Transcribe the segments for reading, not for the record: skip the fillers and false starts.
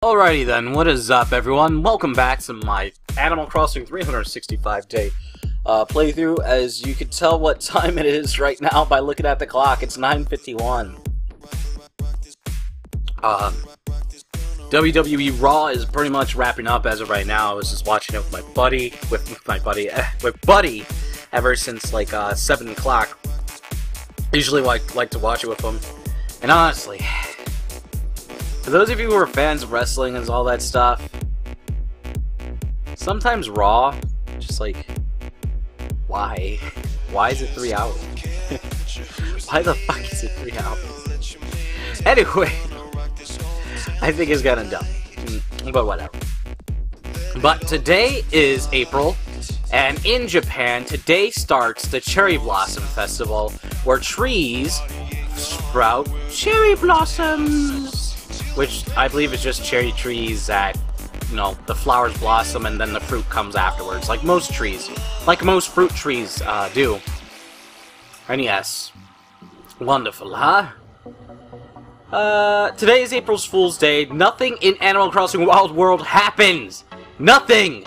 Alrighty then, what is up everyone? Welcome back to my Animal Crossing 365-day playthrough. As you can tell what time it is right now by looking at the clock, it's 9:51. WWE Raw is pretty much wrapping up as of right now. I was just watching it with Buddy ever since like 7 o'clock. Usually like to watch it with him, and honestly, for those of you who are fans of wrestling and all that stuff, sometimes Raw, just like, why? Why is it 3 hours? Why the fuck is it 3 hours? Anyway, I think it's kinda dumb, but whatever. But today is April, and in Japan, today starts the Cherry Blossom Festival, where trees sprout cherry blossoms. Which I believe is just cherry trees that, you know, the flowers blossom and then the fruit comes afterwards, like most trees, like most fruit trees do. And yes, wonderful, huh? Today is April Fool's Day. Nothing in Animal Crossing Wild World happens. Nothing.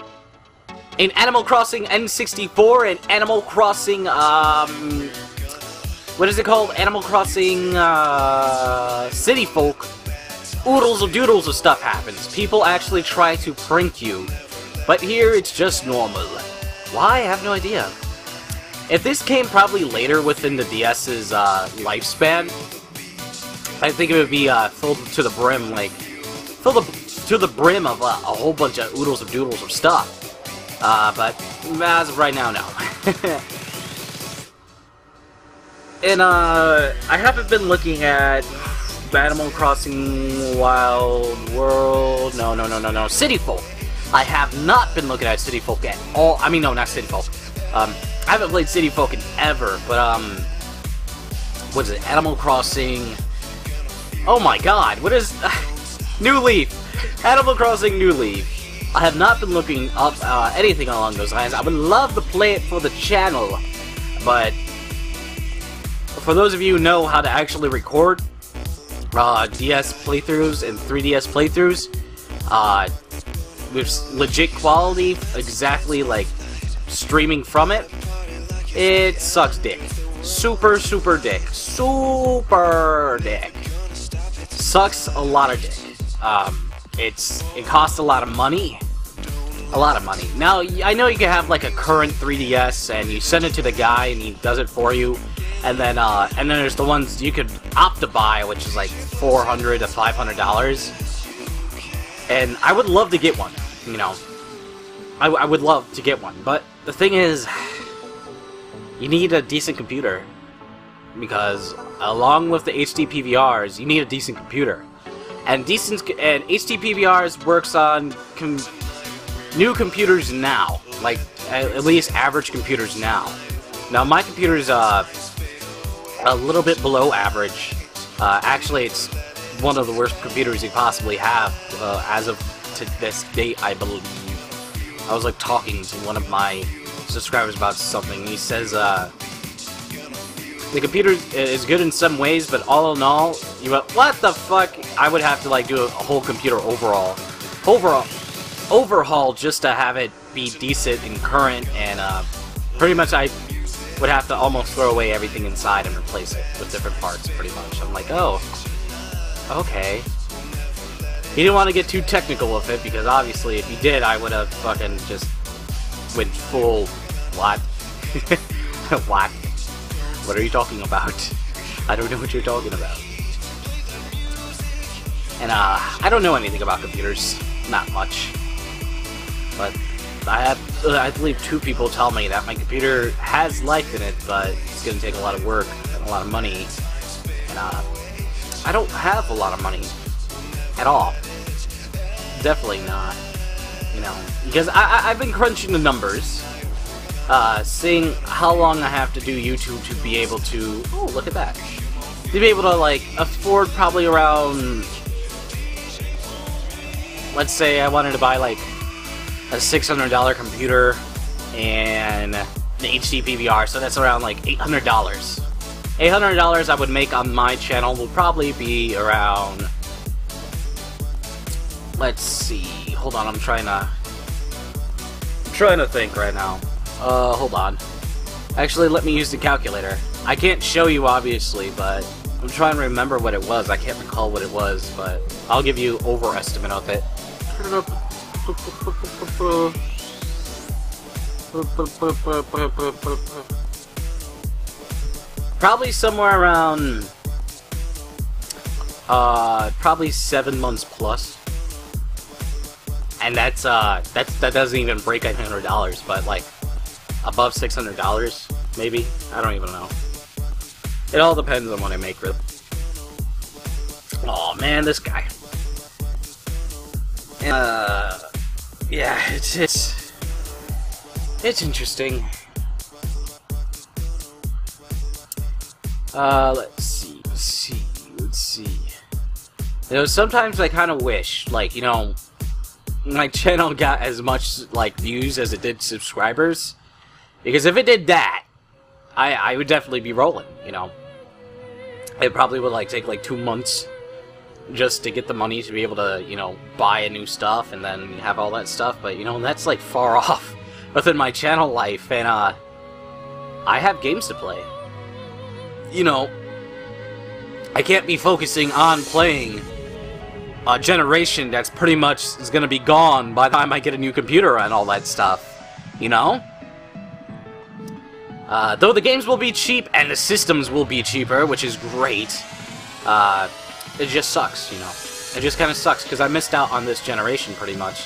In Animal Crossing N64 and Animal Crossing, what is it called? Animal Crossing City Folk. Oodles of doodles of stuff happens. People actually try to prank you. But here, it's just normal. Why? I have no idea. If this came probably later within the DS's lifespan, I think it would be filled to the brim, like, to the brim of a whole bunch of oodles of doodles of stuff. But as of right now, no. And, I haven't been looking at Animal Crossing Wild World, no, City Folk. I have not been looking at City Folk at all. I mean, no, not City Folk. I haven't played City Folk in ever, but, what is it, Animal Crossing, oh my god, what is, New Leaf, Animal Crossing New Leaf. I have not been looking up, anything along those lines. I would love to play it for the channel, but for those of you who know how to actually record DS playthroughs and 3DS playthroughs with legit quality, exactly like streaming from it, it sucks dick. Super dick. Super dick. Sucks a lot of dick. It costs a lot of money. A lot of money. Now, I know you can have like a current 3DS and you send it to the guy and he does it for you. And then there's the ones you could opt to buy, which is like $400 to $500. And I would love to get one, you know. I would love to get one, but the thing is, you need a decent computer, because along with the HD PVRs, you need a decent computer. And HD PVRs works on new computers now, like at least average computers now. Now my computer's a little bit below average. Actually, it's one of the worst computers you possibly have as of to this date, I believe. I was like talking to one of my subscribers about something, and he says the computer is good in some ways, but all in all, what the fuck? I would have to like do a whole computer overhaul just to have it be decent and current, and pretty much I would have to almost throw away everything inside and replace it with different parts, pretty much. I'm like, oh, okay. He didn't want to get too technical with it, because obviously if he did, I would have fucking just went full, what? What? What are you talking about? I don't know what you're talking about. And, I don't know anything about computers. Not much. But I believe 2 people tell me that my computer has life in it, but it's going to take a lot of work and a lot of money. And I don't have a lot of money at all. Definitely not. You know, because I've been crunching the numbers, seeing how long I have to do YouTube to be able to, oh, look at that, to be able to, like, afford probably around, let's say I wanted to buy, like, a $600 computer and an HD PVR, so that's around like $800. $800 I would make on my channel will probably be around Let's see. Hold on, I'm trying to think right now. Hold on. Actually, let me use the calculator. I can't show you, obviously, but I'm trying to remember what it was. I can't recall what it was, but I'll give you overestimate of it. Probably somewhere around, probably 7 months plus. And that doesn't even break $100, but like above $600, maybe. I don't even know. It all depends on what I make with. Oh man, this guy. Yeah, it's interesting. Let's see. You know, sometimes I kind of wish, like, you know, my channel got as much, like, views as it did subscribers. Because if it did that, I would definitely be rolling, you know. It probably would, like, take, like, 2 months just to get the money to be able to, you know, buy a new stuff and then have all that stuff. But, you know, that's, like, far off within my channel life. And, I have games to play. You know, I can't be focusing on playing a generation that's pretty much is going to be gone by the time I get a new computer and all that stuff, you know? Though the games will be cheap and the systems will be cheaper, which is great, it just sucks, you know? It just kind of sucks, because I missed out on this generation, pretty much.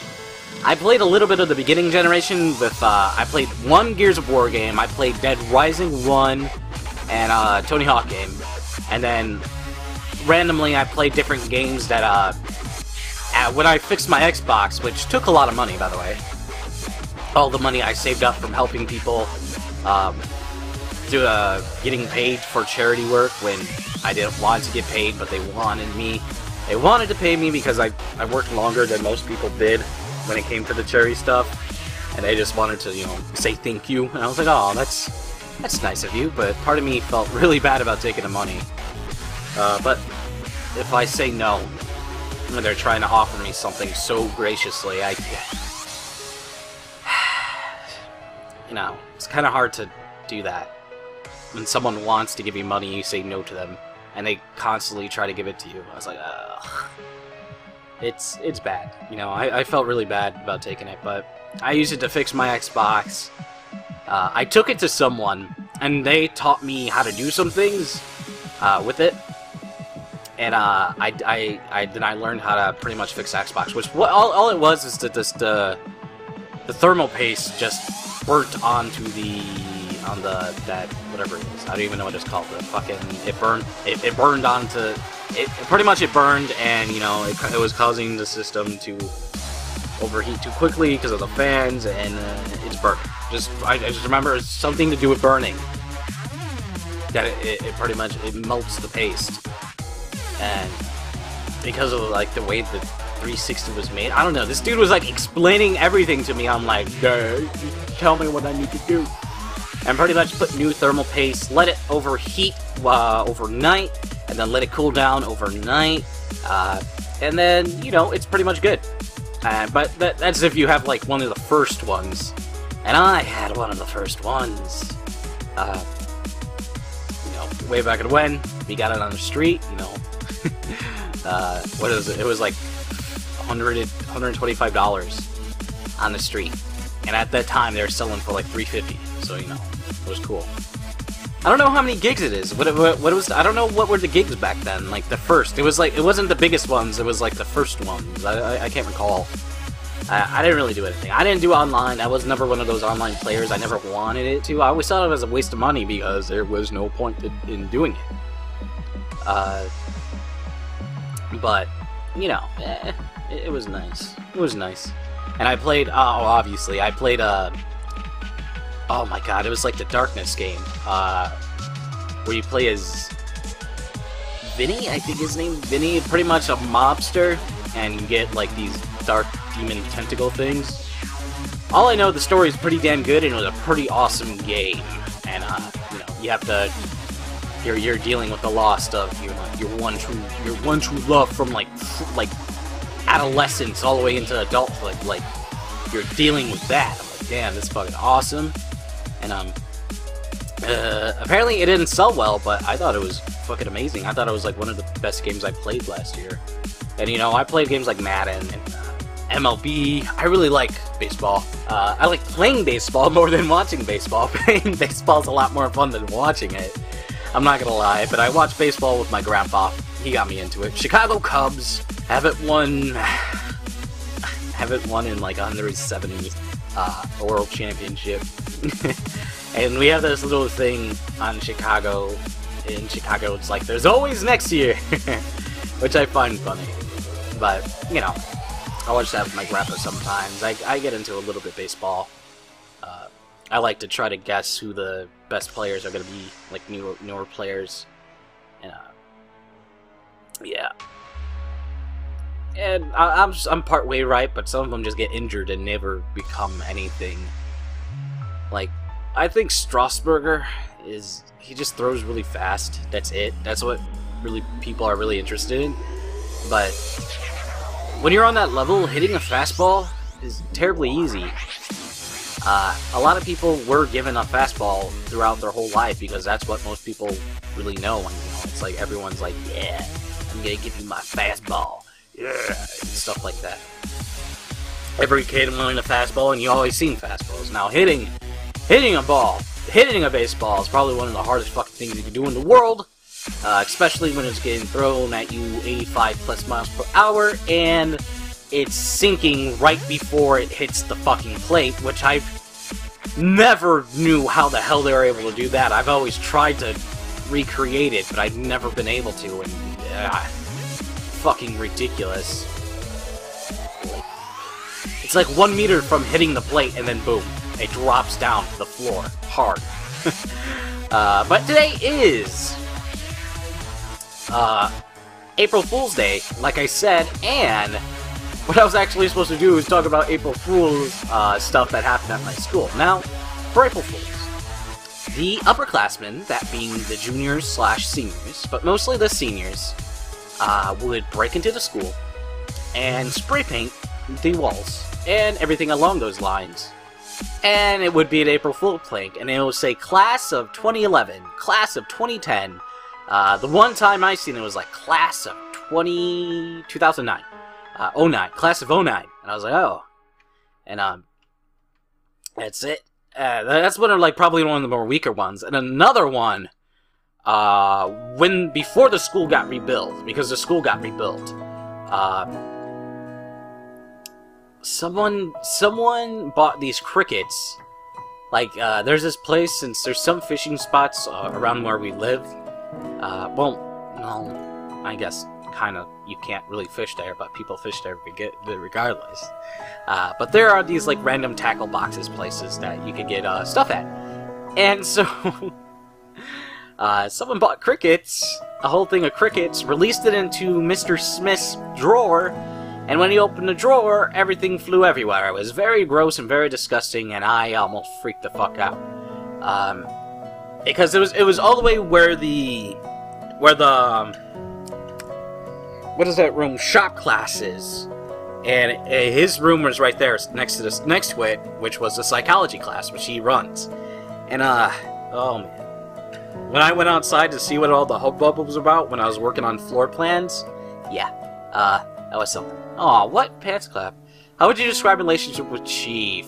I played a little bit of the beginning generation with, I played one Gears of War game, I played Dead Rising 1, and, Tony Hawk game. And then, randomly, I played different games that, when I fixed my Xbox, which took a lot of money, by the way. All the money I saved up from helping people, getting paid for charity work when I didn't want to get paid, but they wanted me. They wanted to pay me because I worked longer than most people did when it came to the charity stuff, and they just wanted to, you know, say thank you. And I was like, oh, that's nice of you, but part of me felt really bad about taking the money. But if I say no, when they're trying to offer me something so graciously, you know, it's kind of hard to do that. When someone wants to give you money, you say no to them, and they constantly try to give it to you. I was like, ugh. It's bad. You know, I felt really bad about taking it, but I used it to fix my Xbox. I took it to someone, and they taught me how to do some things with it. And then I learned how to pretty much fix Xbox, which all it was is that the thermal paste just burnt onto that whatever it is. I don't even know what it's called. The fucking it burned onto it. Pretty much it burned, and you know it was causing the system to overheat too quickly because of the fans, and it's burning. I just remember it's something to do with burning. That it pretty much melts the paste. And because of like the way the 360 was made, I don't know. This dude was like explaining everything to me. I'm like, tell me what I need to do. And pretty much put new thermal paste, let it overheat overnight, and then let it cool down overnight. And then, you know, it's pretty much good. But that's if you have like one of the first ones. And I had one of the first ones. You know, way back at when we got it on the street, you know. What is it? It was like $125 on the street, and at that time they were selling for like $350. So you know, it was cool. I don't know how many gigs it is. What was? I don't know what were the gigs back then. Like the first, it was like it wasn't the biggest ones. It was like the first ones. I can't recall. I didn't really do anything. I didn't do online. I was never one of those online players. I never wanted it to. I always thought it was a waste of money because there was no point in doing it. But, you know, it was nice. It was nice. And I played, obviously, I played, oh my god, it was like the Darkness game, where you play as Vinny, I think his name, Vinny, pretty much a mobster, and you get, like, these dark demon tentacle things. All I know, the story is pretty damn good, and it was a pretty awesome game. And, you know, you have to... You're dealing with the loss of your one true love from like adolescence all the way into adulthood. Like, you're dealing with that. I'm like, damn, this is fucking awesome. And, apparently it didn't sell well, but I thought it was fucking amazing. I thought it was, like, one of the best games I played last year. And, you know, I played games like Madden and MLB. I really like baseball. I like playing baseball more than watching baseball. Playing baseball is a lot more fun than watching it. I'm not gonna lie, but I watched baseball with my grandpa. He got me into it. Chicago Cubs haven't won in like 170 World Championship. And we have this little thing on Chicago. In Chicago, it's like there's always next year, which I find funny. But you know, I watch that with my grandpa sometimes. I get into a little bit baseball. I like to try to guess who the best players are going to be, like newer players. And yeah. And I'm part way right, but some of them just get injured and never become anything. Like, I think Strasburger he just throws really fast. That's it. That's what really people are really interested in. But when you're on that level, hitting a fastball is terribly easy. A lot of people were given a fastball throughout their whole life because that's what most people really know. And, you know, it's like everyone's like, yeah, I'm gonna give you my fastball, yeah, and stuff like that. Every kid wanting a fastball, and you always seen fastballs. Now hitting a baseball is probably one of the hardest fucking things you can do in the world, especially when it's getting thrown at you 85 plus miles per hour and it's sinking right before it hits the fucking plate, which I never knew how the hell they were able to do that. I've always tried to recreate it, but I've never been able to, and fucking ridiculous. It's like 1 meter from hitting the plate, and then boom, it drops down to the floor hard. But today is April Fool's Day, like I said, and what I was actually supposed to do is talk about April Fool's stuff that happened at my school. Now, for April Fools, the upperclassmen, that being the juniors/seniors, but mostly the seniors, would break into the school and spray paint the walls and everything along those lines. And it would be an April Fool prank, and it would say Class of 2011, Class of 2010. The one time I seen it was like Class of 2009. 09, Class of 09, and I was like, oh, and that's it. That's one of like probably one of the more weaker ones. And another one, before the school got rebuilt, because the school got rebuilt, someone bought these crickets. Like, there's this place, since there's some fishing spots around where we live. Well, no, I guess kind of, you can't really fish there, but people fish there regardless. But there are these like random tackle boxes places that you could get stuff at. And so someone bought crickets, a whole thing of crickets, released it into Mr. Smith's drawer, and when he opened the drawer, everything flew everywhere. It was very gross and very disgusting, and I almost freaked the fuck out. Because it was all the way where the what is that room? Shop class is. And his room was right there next to it, which was the psychology class, which he runs. And, oh man. When I went outside to see what all the hubbub was about when I was working on floor plans, yeah, that was something. Aw, what? Pants clap. How would you describe relationship with Chief?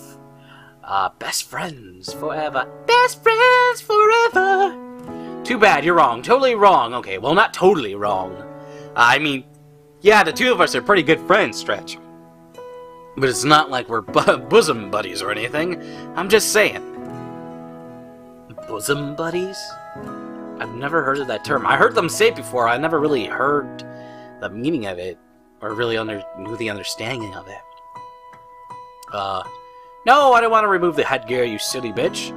Best friends forever. Best friends forever! Too bad, you're wrong. Totally wrong. Okay, well, not totally wrong. I mean, yeah, the two of us are pretty good friends, Stretch. But it's not like we're bosom buddies or anything. I'm just saying. Bosom buddies? I've never heard of that term. I heard them say it before. I never really heard the meaning of it, or really knew the understanding of it. No, I don't want to remove the headgear, you silly bitch.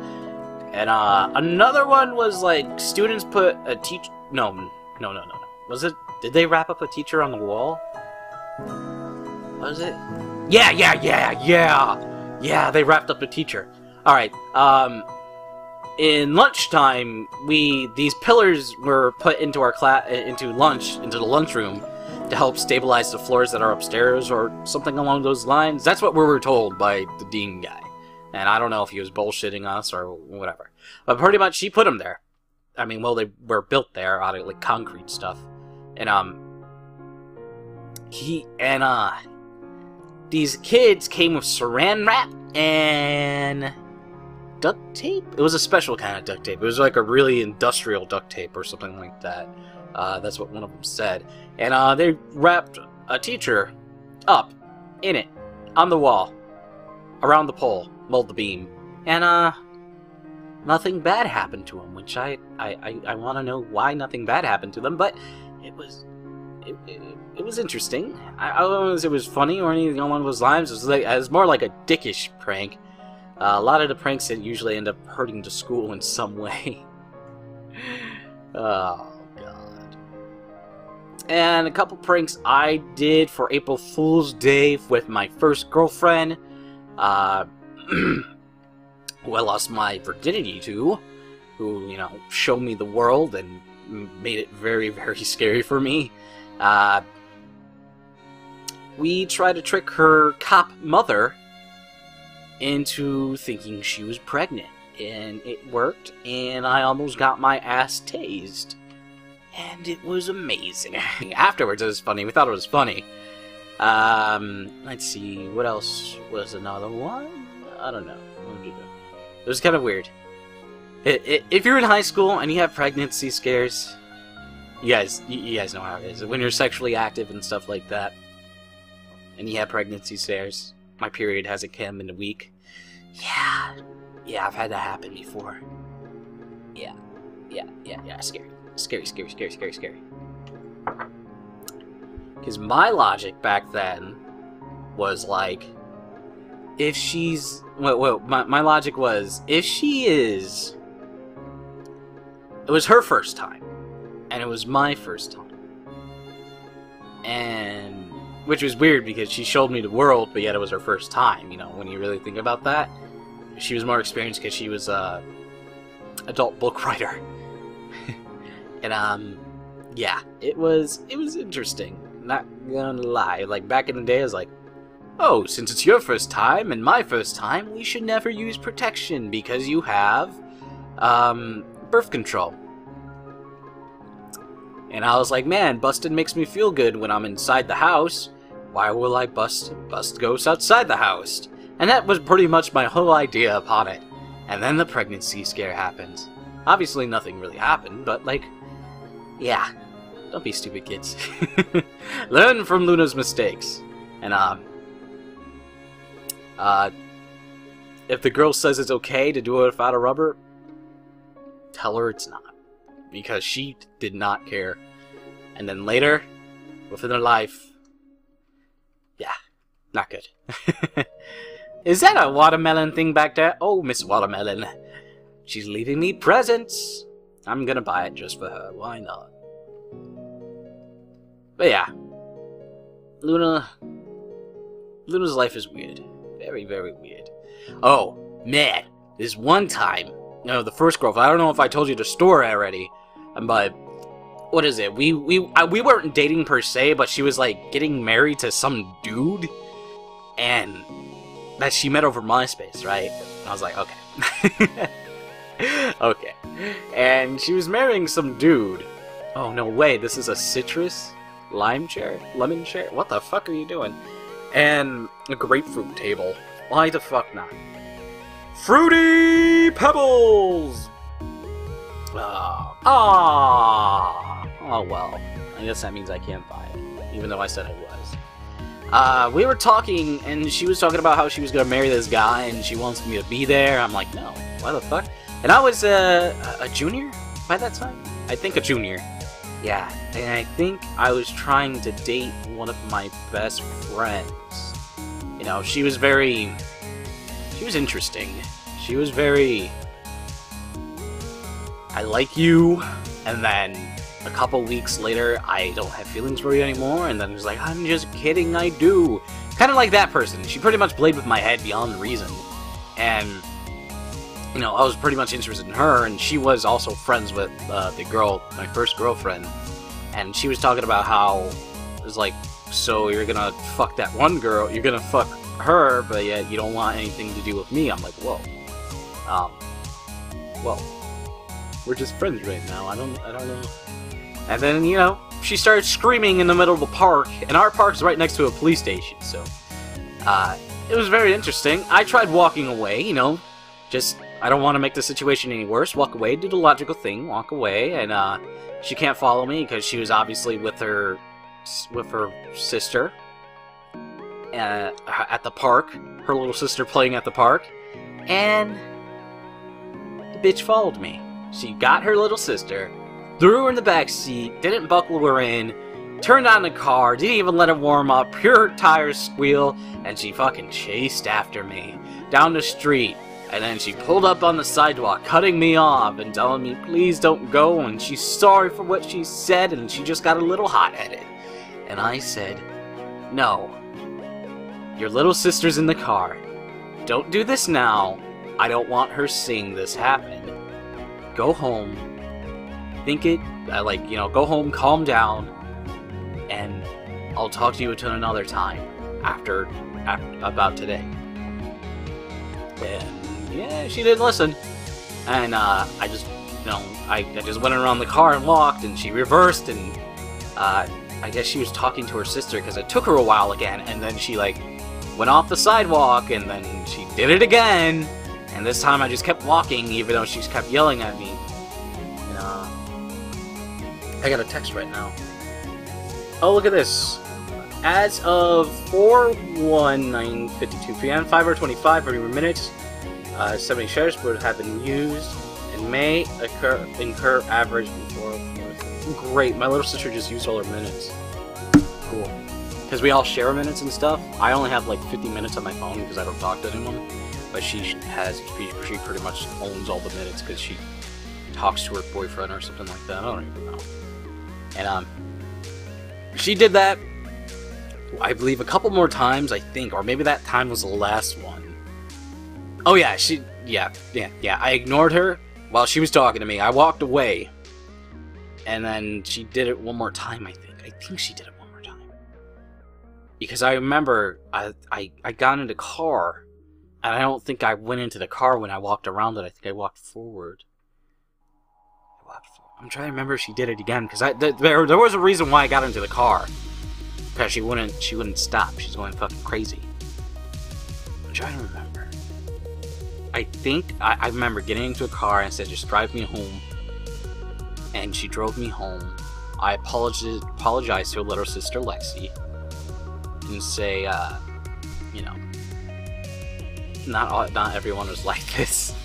And, another one was, like, students put a teacher... No. Was it... Did they wrap up a teacher on the wall? Was it? Yeah, they wrapped up a teacher. Alright, in lunchtime, these pillars were put into our into the lunchroom to help stabilize the floors that are upstairs or something along those lines. That's what we were told by the dean guy. And I don't know if he was bullshitting us or whatever. But pretty much he put them there. I mean, well, they were built there out of like concrete stuff. And these kids came with saran wrap and duct tape? It was a special kind of duct tape. It was like a really industrial duct tape or something like that. That's what one of them said. And they wrapped a teacher up in it, on the wall, around the pole, well, the beam. And nothing bad happened to him, which I want to know why nothing bad happened to them, but it was interesting. I don't know if it was funny or anything along those lines. It was more like a dickish prank. A lot of the pranks that usually end up hurting the school in some way. Oh, God. And a couple pranks I did for April Fool's Day with my first girlfriend. Who I lost my virginity to. Who, you know, showed me the world and made it very, very scary for me. We tried to trick her cop mother into thinking she was pregnant, and it worked, and I almost got my ass tased, and it was amazing. Afterwards it was funny. We thought it was funny. Let's see, what else was another one? I don't know. It was kind of weird. If you're in high school and you have pregnancy scares, you guys know how it is. When you're sexually active and stuff like that, and you have pregnancy scares. My period hasn't come in a week. Yeah, I've had that happen before. Yeah, scary. Because my logic back then was like, if she's... Well, my logic was, if she is... It was her first time, and it was my first time. And... Which was weird, because she showed me the world, but yet it was her first time, you know, when you really think about that. She was more experienced because she was a adult book writer. And, yeah, it was interesting. Not gonna lie. Like, back in the day, I was like, oh, since it's your first time and my first time, we should never use protection because you have, birth control. And I was like, man, busting makes me feel good when I'm inside the house. Why will I bust ghosts outside the house? And that was pretty much my whole idea upon it. And then the pregnancy scare happened. Obviously nothing really happened, but like, yeah. Don't be stupid, kids. Learn from Luna's mistakes. And, if the girl says it's okay to do it without a rubber, tell her it's not. Because she did not care. And then later, within her life, yeah, not good. Is that a watermelon thing back there? Oh, Miss Watermelon. She's leaving me presents. I'm gonna buy it just for her. Why not? But yeah. Luna's life is weird. Very, very weird. Oh, man. This one time, no, the first girlfriend, I don't know if I told you the story already, but what is it? We weren't dating per se, but she was like getting married to some dude, and that she met over MySpace, right? And I was like, okay. Okay. And she was marrying some dude. Oh, no way. This is a citrus? Lime chair? Lemon chair? What the fuck are you doing? And a grapefruit table. Why the fuck not? Fruity Pebbles! Oh, well. I guess that means I can't buy it, even though I said I was. We were talking, and she was talking about how she was going to marry this guy, and she wants me to be there. I'm like, no, why the fuck? And I was a junior by that time? I think a junior. Yeah, and I think I was trying to date one of my best friends. You know, she was interesting. She was very, I like you, and then a couple weeks later, I don't have feelings for you anymore, and then it's like, I'm just kidding, I do. Kind of like that person. She pretty much played with my head beyond reason. And, you know, I was pretty much interested in her, and she was also friends with the girl, my first girlfriend. And she was talking about how is like, so you're gonna fuck that one girl, you're gonna fuck her, but yet you don't want anything to do with me. I'm like, whoa. Well, we're just friends right now. I don't know. And then, you know, she started screaming in the middle of the park, and our park's right next to a police station, so, it was very interesting. I tried walking away, you know, just, I don't want to make the situation any worse. Walk away, do the logical thing, walk away, and, she can't follow me because she was obviously with her sister at the park, her little sister playing at the park, and the bitch followed me. She got her little sister, threw her in the back seat, didn't buckle her in, turned on the car, didn't even let it warm up, pure tires squeal, and she fucking chased after me down the street. And then she pulled up on the sidewalk, cutting me off and telling me, please don't go, and she's sorry for what she said, and she just got a little hot-headed. And I said, no. Your little sister's in the car. Don't do this now. I don't want her seeing this happen. Go home. Think it, like, you know, go home, calm down, and I'll talk to you until another time, after about today. And yeah, she didn't listen. And I just, you know, I just went around the car and walked, and she reversed, and I guess she was talking to her sister, because it took her a while again, and then she, like, went off the sidewalk, and then she did it again, and this time I just kept walking, even though she kept yelling at me. And, I got a text right now. Oh, look at this. As of 4/1/9:52 p.m., 5:25 every minute, 70 shares would have been used and may incur average before. Great, my little sister just used all her minutes. Cool. Because we all share minutes and stuff. I only have like 50 minutes on my phone because I don't talk to anyone. But she pretty much owns all the minutes because she talks to her boyfriend or something like that. I don't even know. And she did that, I believe, a couple more times, I think, or maybe that time was the last one. Oh yeah, yeah, I ignored her while she was talking to me. I walked away, and then she did it one more time, I think. I think she did it one more time. Because I remember, I got in the car, and I don't think I went into the car when I walked around it. I think I walked forward. I'm trying to remember if she did it again, because there was a reason why I got into the car. Because she wouldn't stop. She's going fucking crazy. I'm trying to remember. I think I remember getting into a car and said, just drive me home. And she drove me home. I apologized to her little sister Lexi. And say, you know, not everyone was like this.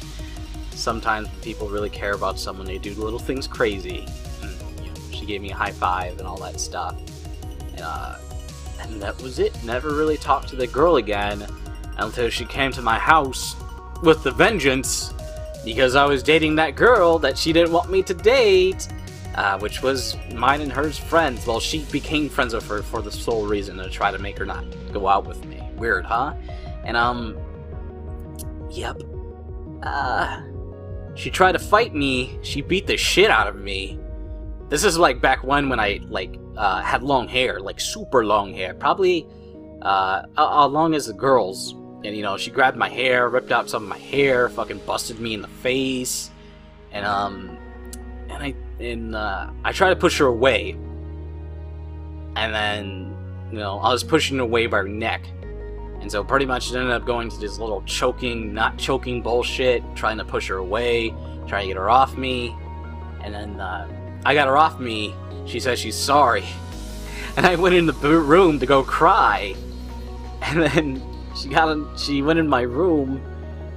Sometimes when people really care about someone, they do little things crazy. And, you know, she gave me a high five and all that stuff. And that was it. Never really talked to the girl again until she came to my house with the vengeance because I was dating that girl that she didn't want me to date, which was mine and hers friends. Well, she became friends with her for the sole reason to try to make her not go out with me. Weird, huh? And, yep. She tried to fight me. She beat the shit out of me. This is like back when I like had long hair, like super long hair, probably as long as the girls. And you know, she grabbed my hair, ripped out some of my hair, fucking busted me in the face, and I tried to push her away, and then you know I was pushing her away by her neck. And so pretty much it ended up going to this little choking, not choking bullshit, trying to push her away, trying to get her off me. And then I got her off me. She says she's sorry. And I went in the room to go cry. And then she went in my room,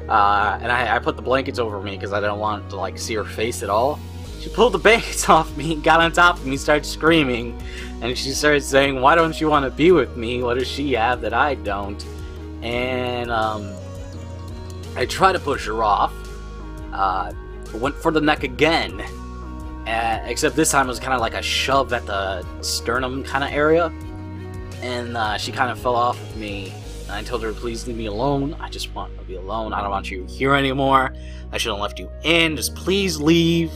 and I put the blankets over me because I didn't want to like see her face at all. She pulled the blankets off me, got on top of me, started screaming, and she started saying, "Why don't you want to be with me? What does she have that I don't?" And I tried to push her off. Went for the neck again, except this time it was kind of like a shove at the sternum kind of area, and she kind of fell off of me. And I told her, "Please leave me alone. I just want to be alone. I don't want you here anymore. I should have left you in. Just please leave."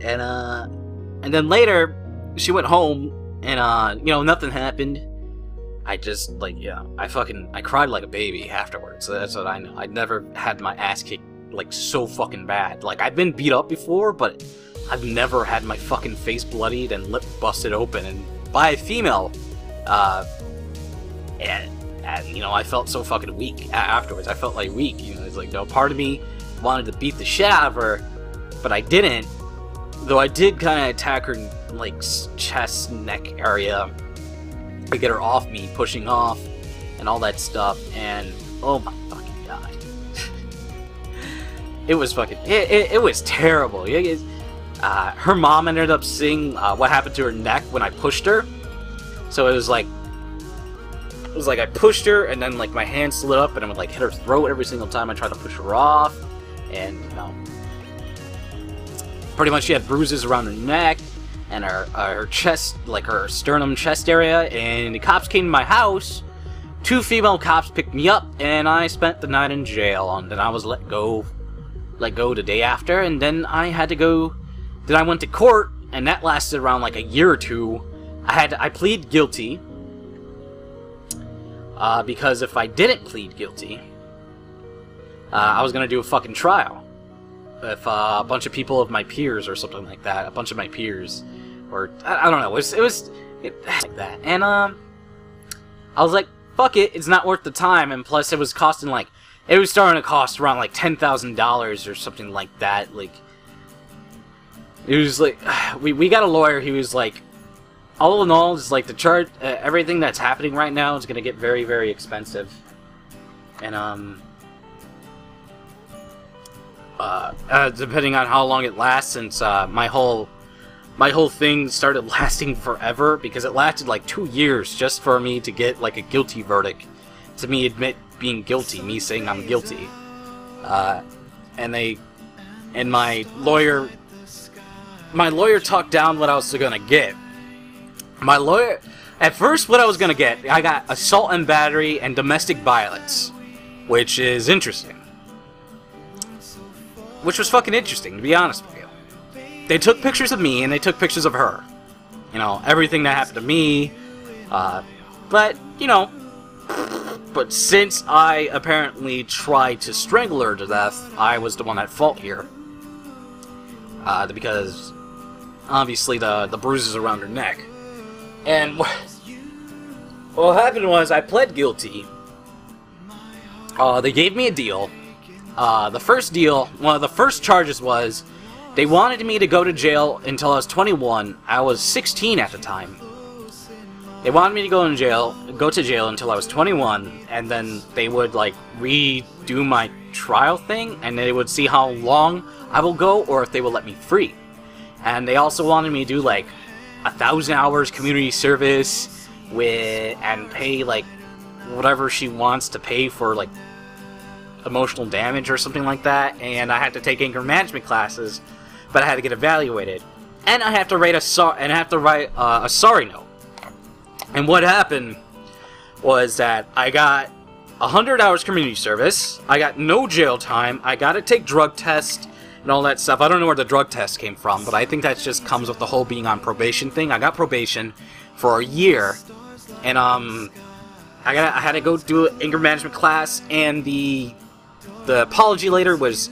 And then later, she went home, And, you know, nothing happened. I just, like, yeah, I cried like a baby afterwards. That's what I know. I'd never had my ass kicked, like, so fucking bad. Like, I've been beat up before, but I've never had my fucking face bloodied and lip busted open and by a female. And, you know, I felt so fucking weak afterwards. I felt, like, weak. You know, it's like, no, part of me wanted to beat the shit out of her, but I didn't. Though I did kind of attack her, like, chest, neck area to get her off me, pushing off, and all that stuff, and oh my fucking god. It was fucking, it was terrible. Her mom ended up seeing what happened to her neck when I pushed her, so it was like I pushed her, and then, like, my hand slid up, and I would, like, hit her throat every single time I tried to push her off, and, you know, pretty much she had bruises around her neck, and her chest, like her sternum chest area, and the cops came to my house. 2 female cops picked me up, and I spent the night in jail, and then I was let go the day after, and then I had to go, then I went to court, and that lasted around like a year or 2. I plead guilty, because if I didn't plead guilty, I was gonna do a fucking trial. If a bunch of people of my peers or something like that, a bunch of my peers, or I don't know, it was like that, and I was like, fuck it, it's not worth the time, and plus it was costing, like, it was starting to cost around like $10,000 or something like that. Like, it was like, we got a lawyer. He was like, all in all, it's like the charge, everything that's happening right now is gonna get very, very expensive, and depending on how long it lasts, since my whole thing started lasting forever, because it lasted like 2 years just for me to get like a guilty verdict, to me admit being guilty, me saying I'm guilty, and my lawyer talked down what I was gonna get. My lawyer, at first, what I was gonna get, I got assault and battery and domestic violence, which is interesting. Which was fucking interesting, to be honest with you. They took pictures of me, and they took pictures of her. You know, everything that happened to me. But, you know, but since I apparently tried to strangle her to death, I was the one at fault here. Because, obviously, the bruises around her neck. And what happened was, I pled guilty. They gave me a deal. The first deal, one of the first charges was, they wanted me to go to jail until I was 21. I was 16 at the time. They wanted me to go to jail until I was 21, and then they would, like, redo my trial thing, and they would see how long I will go, or if they will let me free. And they also wanted me to do, like, 1,000 hours community service and pay, like, whatever she wants to pay for, like, emotional damage or something like that, and I had to take anger management classes, but I had to get evaluated, and I have to write a sorry note. And what happened was that I got 100 hours community service, I got no jail time, I got to take drug tests and all that stuff. I don't know where the drug test came from, but I think that just comes with the whole being on probation thing. I got probation for a year, and I had to go do an anger management class, and the apology letter was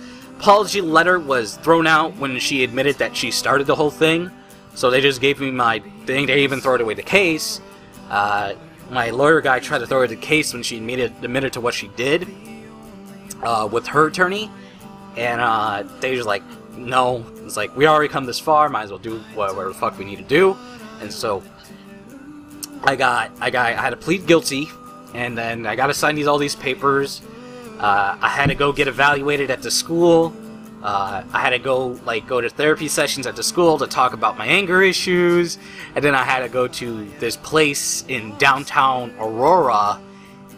thrown out when she admitted that she started the whole thing. So they just gave me my thing. They even threw away the case. My lawyer guy tried to throw away the case when she admitted to what she did with her attorney, and they just like, no. It's like, we already come this far. Might as well do whatever the fuck we need to do. And so I had to plead guilty, and then I got to sign all these papers. I had to go get evaluated at the school. I had to go to therapy sessions at the school to talk about my anger issues, and then I had to go to this place in downtown Aurora,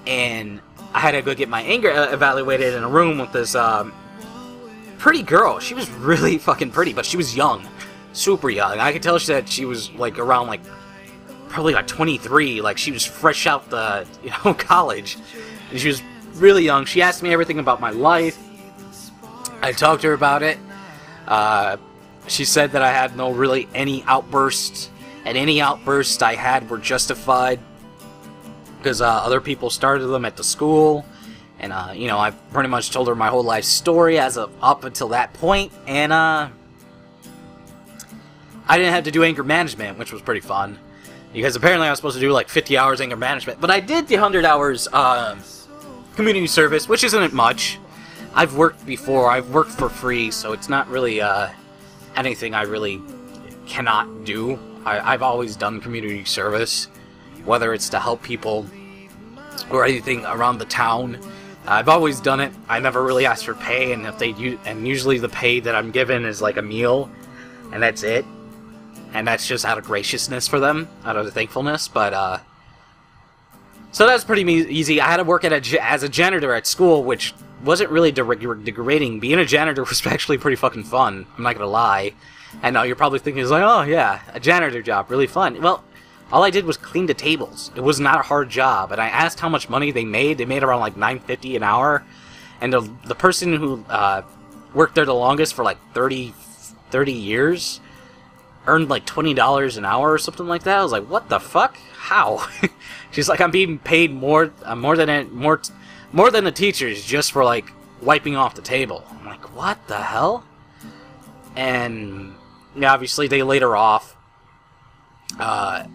and I had to go get my anger evaluated in a room with this pretty girl. She was really fucking pretty, but she was young, super young. I could tell that she was like around like probably like 23, like she was fresh out the college, and she was really young. She asked me everything about my life. I talked to her about it. She said that I had no really any outbursts and any outbursts I had were justified because other people started them at the school, and you know, I pretty much told her my whole life story as of up until that point, and I didn't have to do anger management, which was pretty fun, because apparently I was supposed to do like 50 hours anger management, but I did the 100 hours community service, which isn't much. I've worked before, I've worked for free, so it's not really anything I really cannot do. I've always done community service, whether it's to help people or anything around the town. I've always done it. I never really asked for pay, and usually the pay that I'm given is like a meal, and that's it. And that's just out of graciousness for them, out of thankfulness. But so that's pretty easy. I had to work as a janitor at school, which wasn't really degrading. Being a janitor was actually pretty fucking fun. I'm not gonna lie. And now you're probably thinking, like, oh yeah, a janitor job, really fun. Well, all I did was clean the tables. It was not a hard job. And I asked how much money they made. They made around like $9.50 an hour. And the person who worked there the longest for like 30 years earned like $20 an hour or something like that. I was like, what the fuck? How? She's like, I'm being paid more than the teachers just for like wiping off the table. I'm like, what the hell? And yeah, obviously they laid her off.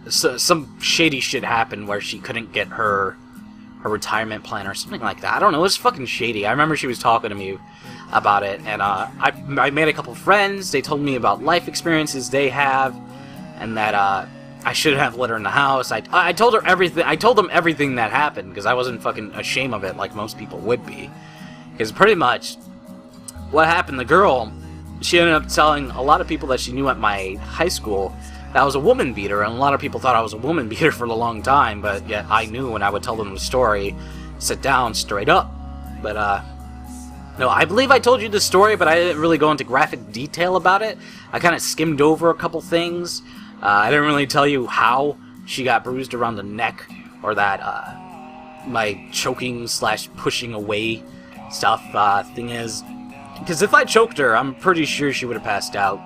So some shady shit happened where she couldn't get her retirement plan or something like that. I don't know. It was fucking shady. I remember she was talking to me about it, and I made a couple friends. They told me about life experiences they have, and that I shouldn't have let her in the house. I told her everything. I told them everything that happened because I wasn't fucking ashamed of it like most people would be. Because pretty much what happened, the girl, she ended up telling a lot of people that she knew at my high school that I was a woman beater, and a lot of people thought I was a woman beater for a long time, but yet I knew when I would tell them the story, sit down straight up. But no, I believe I told you the story, but I didn't really go into graphic detail about it. I kind of skimmed over a couple things. I didn't really tell you how she got bruised around the neck, or that my choking / pushing away stuff. Thing is, because if I choked her, I'm pretty sure she would have passed out,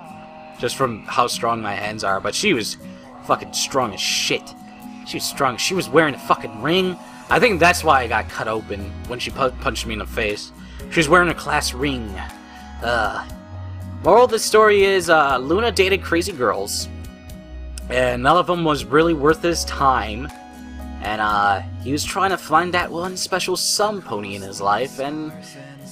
just from how strong my hands are. But she was fucking strong as shit. She was strong. She was wearing a fucking ring. I think that's why I got cut open when she punched me in the face. She was wearing a class ring. Moral of the story is, Luna dated crazy girls, and none of them was really worth his time. And he was trying to find that one special some pony in his life, and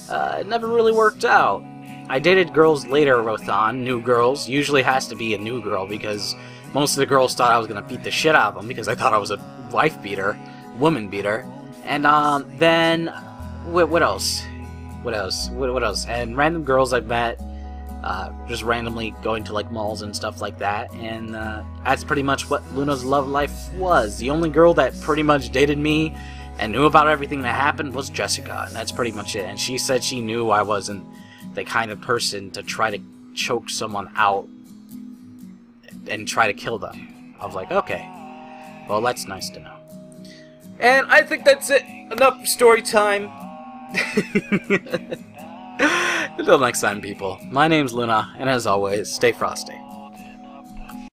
it never really worked out. I dated girls later, Rothan, new girls. Usually has to be a new girl, because most of the girls thought I was going to beat the shit out of them, because I thought I was a wife beater, woman beater. And then, what else? What else? And random girls I've met, just randomly going to like malls and stuff like that. And that's pretty much what Luna's love life was. The only girl that pretty much dated me and knew about everything that happened was Jessica, and that's pretty much it. And she said she knew I wasn't the kind of person to try to choke someone out and try to kill them. I was like, okay, well, that's nice to know. And I think that's it. Enough story time. Until next time, people. My name's Luna, and as always, stay frosty.